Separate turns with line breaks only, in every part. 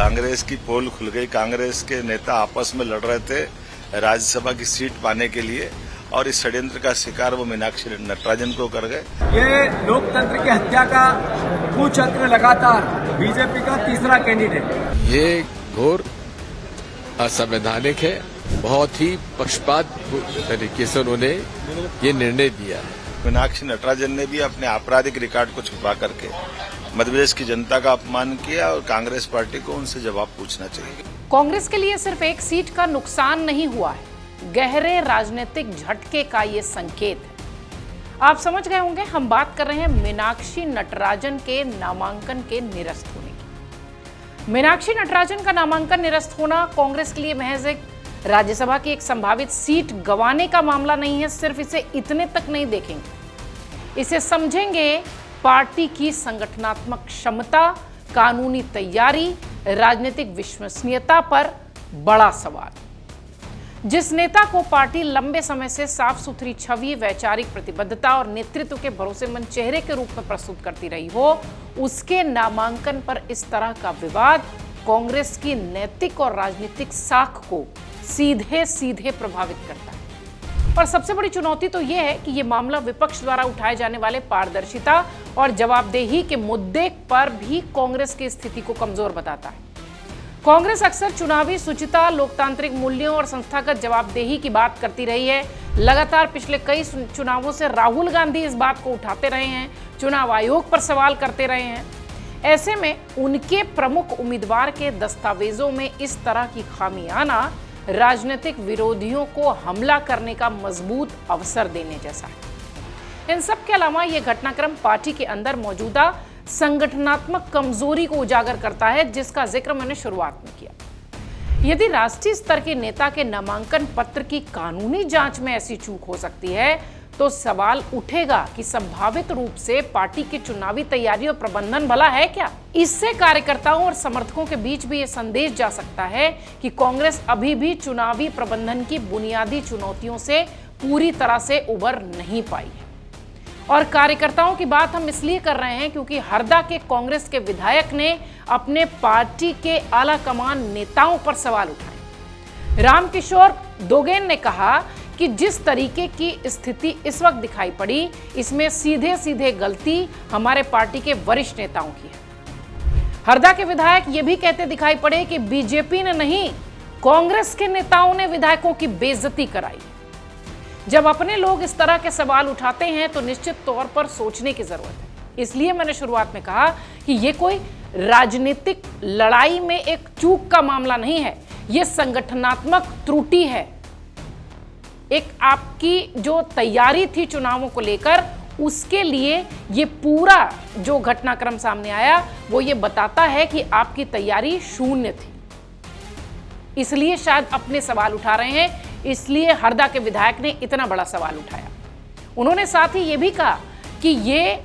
कांग्रेस की पोल खुल गई। कांग्रेस के नेता आपस में लड़ रहे थे राज्यसभा की सीट पाने के लिए और इस षड्यंत्र का शिकार वो मीनाक्षी नटराजन को कर गए।
ये लोकतंत्र की हत्या का कुचक्र लगातार बीजेपी का तीसरा कैंडिडेट।
ये घोर असंवैधानिक है। बहुत ही पक्षपात तरीके से उन्होंने ये निर्णय दिया है।
मीनाक्षी नटराजन ने भी अपने आपराधिक रिकॉर्ड को छुपा करके मध्यप्रदेश की जनता का अपमान किया और कांग्रेस पार्टी को उनसे जवाब पूछना चाहिए।
कांग्रेस के लिए सिर्फ एक सीट का नुकसान नहीं हुआ है, गहरे राजनीतिक झटके का ये संकेत है। आप समझ गए होंगे, हम बात कर रहे हैं मीनाक्षी नटराजन के नामांकन के निरस्त होने की। मीनाक्षी नटराजन का नामांकन निरस्त होना कांग्रेस के लिए महज एक राज्यसभा की एक संभावित सीट गंवाने का मामला नहीं है। सिर्फ इसे इतने तक नहीं देखेंगे, इसे समझेंगे पार्टी की संगठनात्मक क्षमता, कानूनी तैयारी, राजनीतिक विश्वसनीयता पर बड़ा सवाल। जिस नेता को पार्टी लंबे समय से साफ सुथरी छवि, वैचारिक प्रतिबद्धता और नेतृत्व के भरोसेमंद चेहरे के रूप में प्रस्तुत करती रही हो, उसके नामांकन पर इस तरह का विवाद कांग्रेस की नैतिक और राजनीतिक साख को सीधे सीधे प्रभावित करता है। और सबसे बड़ी चुनौती तो यह है कि यह मामला विपक्ष द्वारा उठाए जाने वाले पारदर्शिता और जवाबदेही के मुद्दे पर भी कांग्रेस की स्थिति को कमजोर बताता है। कांग्रेस अक्सर चुनावी शुचिता, लोकतांत्रिक मूल्यों और संस्थागत जवाबदेही की बात करती रही है। लगातार पिछले कई चुनावों से राहुल गांधी इस बात को उठाते रहे हैं, चुनाव आयोग पर सवाल करते रहे हैं। ऐसे में उनके प्रमुख उम्मीदवार के दस्तावेजों में इस तरह की खामी आना राजनीतिक विरोधियों को हमला करने का मजबूत अवसर देने जैसा है। इन सब के अलावा यह घटनाक्रम पार्टी के अंदर मौजूदा संगठनात्मक कमजोरी को उजागर करता है, जिसका जिक्र मैंने शुरुआत में किया। यदि राष्ट्रीय स्तर के नेता के नामांकन पत्र की कानूनी जांच में ऐसी चूक हो सकती है, तो सवाल उठेगा कि संभावित रूप से पार्टी की चुनावी तैयारी और प्रबंधन भला है क्या। इससे कार्यकर्ताओं और समर्थकों के बीच भी यह संदेश जा सकता है कि कांग्रेस अभी भी चुनावी प्रबंधन की बुनियादी चुनौतियों से पूरी तरह से उबर नहीं पाई है। और कार्यकर्ताओं की बात हम इसलिए कर रहे हैं क्योंकि हरदा के कांग्रेस के विधायक ने अपने पार्टी के आला कमान नेताओं पर सवाल उठाए। रामकिशोर दोगेन ने कहा कि जिस तरीके की स्थिति इस वक्त दिखाई पड़ी, इसमें सीधे सीधे गलती हमारे पार्टी के वरिष्ठ नेताओं की है। हरदा के विधायक ये भी कहते दिखाई पड़े कि बीजेपी ने नहीं, कांग्रेस के नेताओं ने विधायकों की बेइज्जती कराई। जब अपने लोग इस तरह के सवाल उठाते हैं तो निश्चित तौर पर सोचने की जरूरत है। इसलिए मैंने शुरुआत में कहा कि यह कोई राजनीतिक लड़ाई में एक चूक का मामला नहीं है, यह संगठनात्मक त्रुटि है। एक आपकी जो तैयारी थी चुनावों को लेकर, उसके लिए ये पूरा जो घटनाक्रम सामने आया वो ये बताता है कि आपकी तैयारी शून्य थी। इसलिए शायद अपने सवाल उठा रहे हैं, इसलिए हरदा के विधायक ने इतना बड़ा सवाल उठाया। उन्होंने साथ ही ये भी कहा कि ये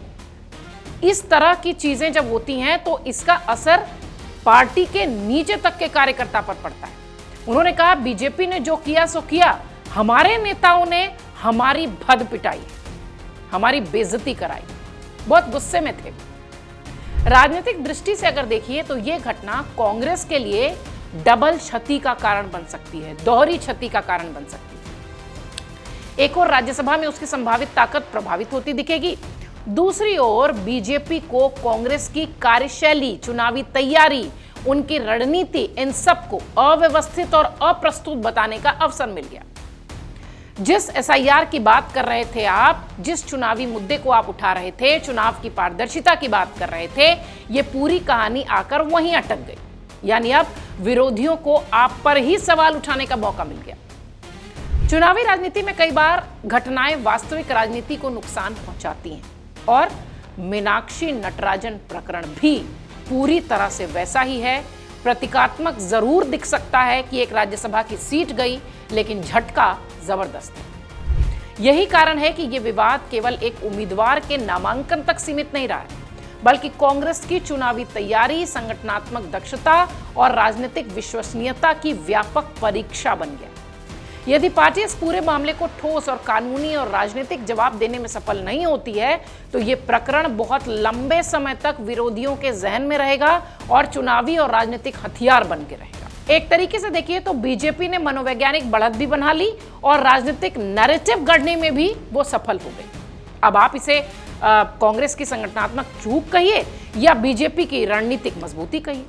इस तरह की चीजें जब होती हैं तो इसका असर पार्टी के नीचे तक के कार्यकर्ता पर पड़ता है। उन्होंने कहा बीजेपी ने जो किया सो किया, हमारे नेताओं ने हमारी भद पिटाई, हमारी बेइज्जती कराई, बहुत गुस्से में थे। राजनीतिक दृष्टि से अगर देखिए तो यह घटना कांग्रेस के लिए डबल क्षति का कारण बन सकती है, दोहरी क्षति का कारण बन सकती है। एक और राज्यसभा में उसकी संभावित ताकत प्रभावित होती दिखेगी, दूसरी ओर बीजेपी को कांग्रेस की कार्यशैली, चुनावी तैयारी, उनकी रणनीति, इन सबको अव्यवस्थित और अप्रस्तुत बताने का अवसर मिल गया। जिस एसआईआर की बात कर रहे थे आप, जिस चुनावी मुद्दे को आप उठा रहे थे, चुनाव की पारदर्शिता की बात कर रहे थे, ये पूरी कहानी आकर वहीं अटक गई। यानी अब विरोधियों को आप पर ही सवाल उठाने का मौका मिल गया। चुनावी राजनीति में कई बार घटनाएं वास्तविक राजनीति को नुकसान पहुंचाती हैं और मीनाक्षी नटराजन प्रकरण भी पूरी तरह से वैसा ही है। प्रतीकात्मक जरूर दिख सकता है कि एक राज्यसभा की सीट गई, लेकिन झटका जबरदस्त है। यही कारण है कि यह विवाद केवल एक उम्मीदवार के नामांकन तक सीमित नहीं रहा है, बल्कि कांग्रेस की चुनावी तैयारी, संगठनात्मक दक्षता और राजनीतिक विश्वसनीयता की व्यापक परीक्षा बन गया। यदि पार्टी इस पूरे मामले को ठोस और कानूनी और राजनीतिक जवाब देने में सफल नहीं होती है तो ये प्रकरण बहुत लंबे समय तक विरोधियों के जहन में रहेगा और चुनावी और राजनीतिक हथियार बन के रहेगा। एक तरीके से देखिए तो बीजेपी ने मनोवैज्ञानिक बढ़त भी बना ली और राजनीतिक नैरेटिव गढ़ने में भी वो सफल हो गई। अब आप इसे कांग्रेस की संगठनात्मक चूक कहिए या बीजेपी की रणनीतिक मजबूती कहिए।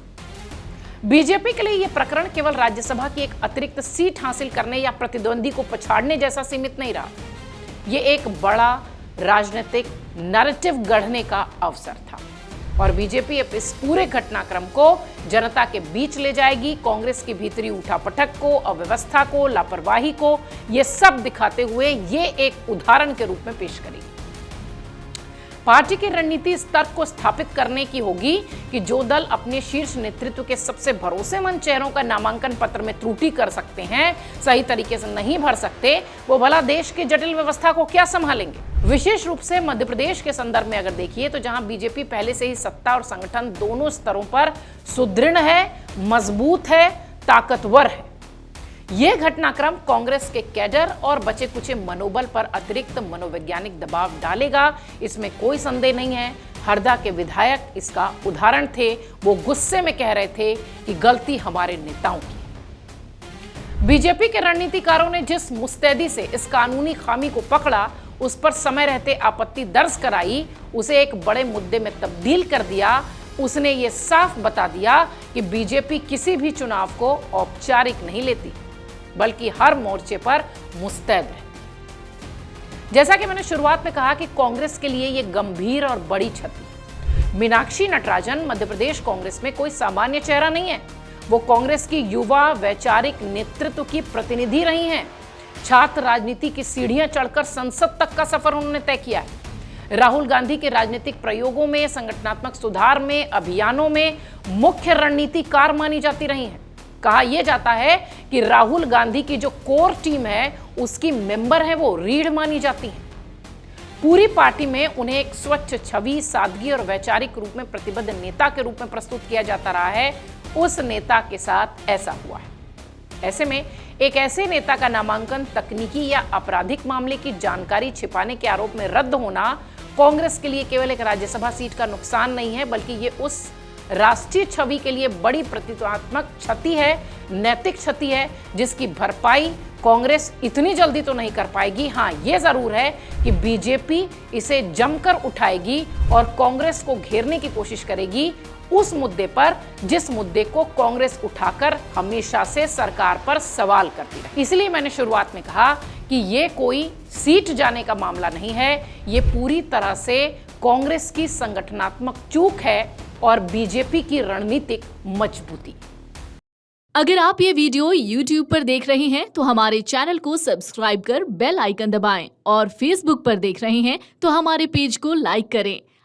बीजेपी के लिए यह प्रकरण केवल राज्यसभा की एक अतिरिक्त सीट हासिल करने या प्रतिद्वंदी को पछाड़ने जैसा सीमित नहीं रहा। यह एक बड़ा राजनीतिक नैरेटिव गढ़ने का अवसर था और बीजेपी अब इस पूरे घटनाक्रम को जनता के बीच ले जाएगी। कांग्रेस की भीतरी उठापटक को, अव्यवस्था को, लापरवाही को यह सब दिखाते हुए ये एक उदाहरण के रूप में पेश करेगी। पार्टी की रणनीति इस तर्क को स्थापित करने की होगी कि जो दल अपने शीर्ष नेतृत्व के सबसे भरोसेमंद चेहरों का नामांकन पत्र में त्रुटि कर सकते हैं, सही तरीके से नहीं भर सकते, वो भला देश की जटिल व्यवस्था को क्या संभालेंगे। विशेष रूप से मध्य प्रदेश के संदर्भ में अगर देखिए तो जहां बीजेपी पहले से ही सत्ता और संगठन दोनों स्तरों पर सुदृढ़ है, मजबूत है, ताकतवर है, यह घटनाक्रम कांग्रेस के कैडर और बचे कुचे मनोबल पर अतिरिक्त मनोवैज्ञानिक दबाव डालेगा, इसमें कोई संदेह नहीं है। हरदा के विधायक इसका उदाहरण थे। वो गुस्से में कह रहे थे कि गलती हमारे नेताओं की। बीजेपी के रणनीतिकारों ने जिस मुस्तैदी से इस कानूनी खामी को पकड़ा, उस पर समय रहते आपत्ति दर्ज कराई, उसे एक बड़े मुद्दे में तब्दील कर दिया। उसने ये साफ बता दिया कि बीजेपी किसी भी चुनाव को औपचारिक नहीं लेती, बल्कि हर मोर्चे पर मुस्तैद है। जैसा कि मैंने शुरुआत में कहा कि कांग्रेस के लिए यह गंभीर और बड़ी क्षति। मीनाक्षी नटराजन मध्य प्रदेश कांग्रेस में कोई सामान्य चेहरा नहीं है। वो कांग्रेस की युवा वैचारिक नेतृत्व की प्रतिनिधि रही हैं। छात्र राजनीति की सीढ़ियां चढ़कर संसद तक का सफर उन्होंने तय किया है। राहुल गांधी के राजनीतिक प्रयोगों में, संगठनात्मक सुधार में, अभियानों में मुख्य रणनीतिकार मानी जाती रही हैं। कहा यह जाता है कि राहुल गांधी की जो कोर टीम है उसकी मेंबर है वो रीढ़ मानी जाती है। पूरी पार्टी में उन्हें एक स्वच्छ छवि, सादगी और वैचारिक रूप में प्रतिबद्ध नेता के रूप में प्रस्तुत किया जाता रहा है। उस नेता के साथ ऐसा हुआ है। ऐसे में एक ऐसे नेता का नामांकन तकनीकी या आपराधिक मामले की जानकारी छिपाने के आरोप में रद्द होना कांग्रेस के लिए केवल एक राज्यसभा सीट का नुकसान नहीं है, बल्कि ये उस राष्ट्रीय छवि के लिए बड़ी प्रतीकात्मक क्षति है, नैतिक क्षति है, जिसकी भरपाई कांग्रेस इतनी जल्दी तो नहीं कर पाएगी। हाँ, ये जरूर है कि बीजेपी इसे जमकर उठाएगी और कांग्रेस को घेरने की कोशिश करेगी उस मुद्दे पर जिस मुद्दे को कांग्रेस उठाकर हमेशा से सरकार पर सवाल करती रही। इसलिए मैंने शुरुआत में कहा कि ये कोई सीट जाने का मामला नहीं है, ये पूरी तरह से कांग्रेस की संगठनात्मक चूक है और बीजेपी की रणनीतिक मजबूती।
अगर आप ये वीडियो YouTube पर देख रहे हैं तो हमारे चैनल को सब्सक्राइब कर बेल आइकन दबाएं और Facebook पर देख रहे हैं तो हमारे पेज को लाइक करें।